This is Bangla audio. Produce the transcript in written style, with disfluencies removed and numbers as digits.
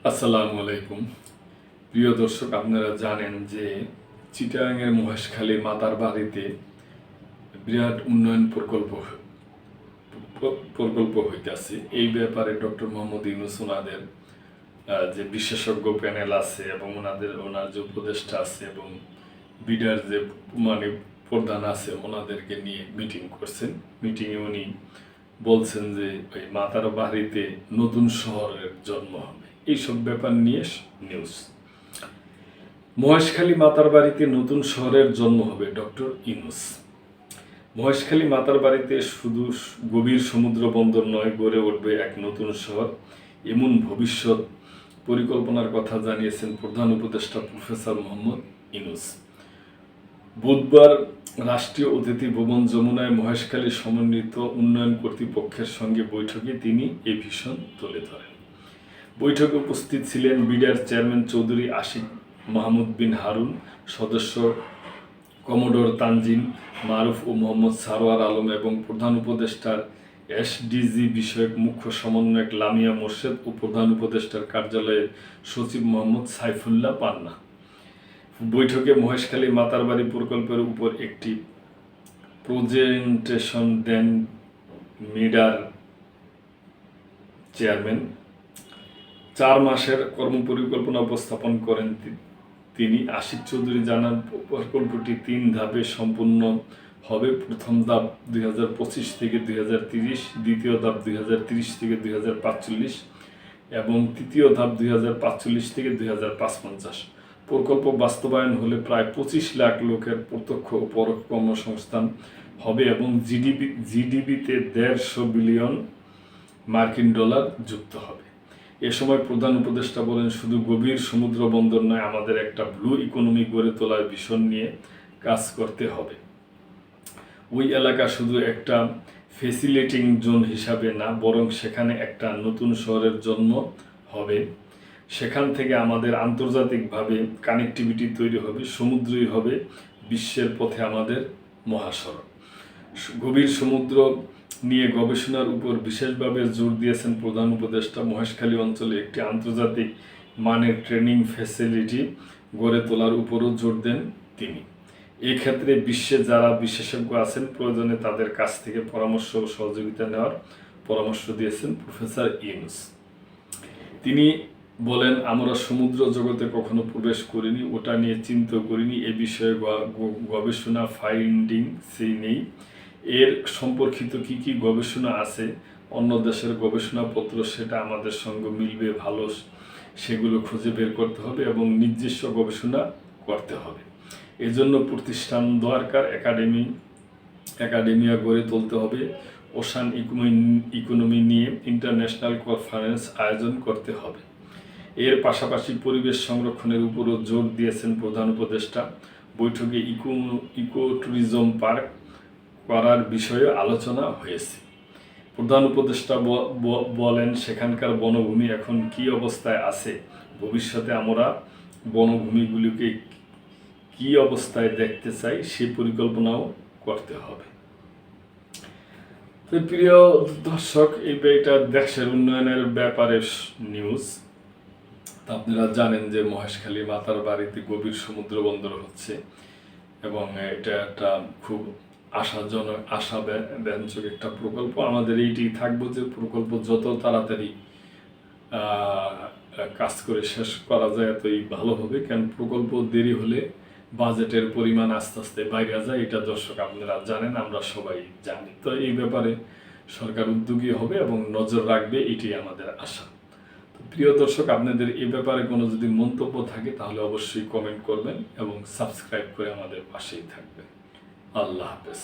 আসসালামু আলাইকুম। প্রিয় দর্শক, আপনারা জানেন যে চিটাগাংয়ের মহেশখালী মাতার বাড়িতে বিরাট উন্নয়ন প্রকল্প হইতেছে। এই ব্যাপারে ডক্টর মোহাম্মদ ইউনূস ওনাদের যে বিশেষজ্ঞ প্যানেল আছে এবং ওনার যে উপদেষ্টা আছে এবং বিডার যে মানে প্রধান আছে ওনাদেরকে নিয়ে মিটিং করছেন। মিটিংয়ে উনি বলছেন যে ওই মাতার বাড়িতে নতুন শহরের জন্ম হবে। এইসব ব্যাপার নিয়ে নিউজ। মহেশখালী মাতার বাড়িতে নতুন শহরের জন্ম হবে ডক্টর ইউনূস। মহেশখালী মাতার বাড়িতে শুধু গভীর সমুদ্র বন্দর নয়, গড়ে উঠবে এক নতুন শহর, এমন ভবিষ্যৎ পরিকল্পনার কথা জানিয়েছেন প্রধান উপদেষ্টা প্রফেসর মোহাম্মদ ইউনূস। বুধবার রাষ্ট্রীয় অতিথি ভবন যমুনায় মহেশখালী সমন্বিত উন্নয়ন কর্তৃপক্ষের সঙ্গে বৈঠকে তিনি এই ভিশন তুলে ধরেন। বৈঠকে উপস্থিত ছিলেন বিডার চেয়ারম্যান চৌধুরী আশিক মাহমুদ বিন হারুন, সদস্য কমোডোর তানজিম মারুফ ও মোহাম্মদ সারোয়ার আলম এবং প্রধান উপদেষ্টার এসডিজি বিষয়ক মুখ্য সমন্বয়ক লামিয়া মোর্শেদ ও প্রধান উপদেষ্টার কার্যালয়ের সচিব মোহাম্মদ সাইফুল্লাহ পান্না। বৈঠকে মহেশখালী মাতারবাড়ি প্রকল্পের উপর একটি প্রেজেন্টেশন দেন মিডার চেয়ারম্যান। 4 মাসের কর্মপরিকল্পনা উপস্থাপন করেন তিনি। আশিক চৌধুরী জানান, প্রকল্পটি 3 ধাপে সম্পূর্ণ হবে। প্রথম ধাপ 2025 থেকে 2030, দ্বিতীয় ধাপ 2030 থেকে 2045 এবং তৃতীয় ধাপ 2045 থেকে 2055। প্রকল্প বাস্তবায়ন হলে প্রায় 25 লাখ লোকের প্রত্যক্ষ ও পরোক্ষ কর্মসংস্থান হবে এবং জিডিপিতে 150 বিলিয়ন মার্কিন ডলার যুক্ত হবে। এ সময় প্রধান উপদেষ্টা বলেন, শুধু গভীর সমুদ্র বন্দর নয়, আমাদের একটা ব্লু ইকোনমি গড়ে তোলার ভিশন নিয়ে কাজ করতে হবে। ওই এলাকা শুধু একটা ফেসিলিটিং জোন হিসাবে না, বরং সেখানে একটা নতুন শহরের জন্ম হবে। সেখান থেকে আমাদের আন্তর্জাতিকভাবে কানেক্টিভিটি তৈরি হবে। সমুদ্রই হবে বিশ্বের পথে আমাদের মহাসড়ক। গভীর সমুদ্র নিয়ে গবেষণার উপর বিশেষভাবে জোর দিয়েছেন প্রধান উপদেষ্টা। মহেশখালী অঞ্চলে একটি আন্তর্জাতিক মানের ট্রেনিং ফ্যাসিলিটি গড়ে তোলার উপরও জোর দেন তিনি। এক্ষেত্রে বিশ্বে যারা বিশেষজ্ঞ আছেন, প্রয়োজনে তাদের কাছ থেকে পরামর্শ ও সহযোগিতা নেওয়ার পরামর্শ দিয়েছেন প্রফেসর ইউনূস। তিনি বলেন, আমরা সমুদ্র জগতে কখনো প্রবেশ করিনি, ওটা নিয়ে চিন্তা করিনি, এ বিষয়ে গবেষণা ফাইন্ডিংসই নেই। এর সম্পর্কিত কি গবেষণা আছে অন্য দেশের গবেষণাপত্র, সেটা আমাদের সঙ্গে মিলবে ভালো, সেগুলো খুঁজে বের করতে হবে এবং নিজস্ব গবেষণা করতে হবে। এজন্য প্রতিষ্ঠান দরকার, একাডেমিয়া গড়ে তুলতে হবে। ওশান ইকোনমি নিয়ে ইন্টারন্যাশনাল কনফারেন্স আয়োজন করতে হবে। এর পাশাপাশি পরিবেশ সংরক্ষণের উপরও জোর দিয়েছেন প্রধান উপদেষ্টা। বৈঠকে ইকো ট্যুরিজম পার্ক করার বিষয়ে আলোচনা হয়েছে। প্রধান উপদেষ্টা বলেন, সেখানকার বনভূমি এখন কি অবস্থায় আছে, ভবিষ্যতে আমরা বনভূমিগুলিকে কি অবস্থায় দেখতে চাই, সে পরিকল্পনাও করতে হবে। তো প্রিয় দর্শক, এটা দেশের উন্নয়নের ব্যাপারে নিউজ। আপনারা জানেন যে মহেশখালী মাতার বাড়িতে গভীর সমুদ্র বন্দর হচ্ছে এবং এটা একটা খুব আশাব্যঞ্জক একটা প্রকল্প। আমাদের এইটি থাকবো যে প্রকল্প যত তাড়াতাড়ি কাজ করে শেষ করা যায় এতই ভালো হবে, কারণ প্রকল্প দেরি হলে বাজেটের পরিমাণ আস্তে আস্তে বাইরে যায়। এটা দর্শক আপনারা জানেন, আমরা সবাই জানি। তো এই ব্যাপারে সরকার উদ্যোগী হবে এবং নজর রাখবে, এটি আমাদের আশা। প্রিয় দর্শক, আপনাদের এই ব্যাপারে কোনো যদি মন্তব্য থাকে তাহলে অবশ্যই কমেন্ট করবেন এবং সাবস্ক্রাইব করে আমাদের পাশেই থাকবেন। আল্লাহ হাফেজ।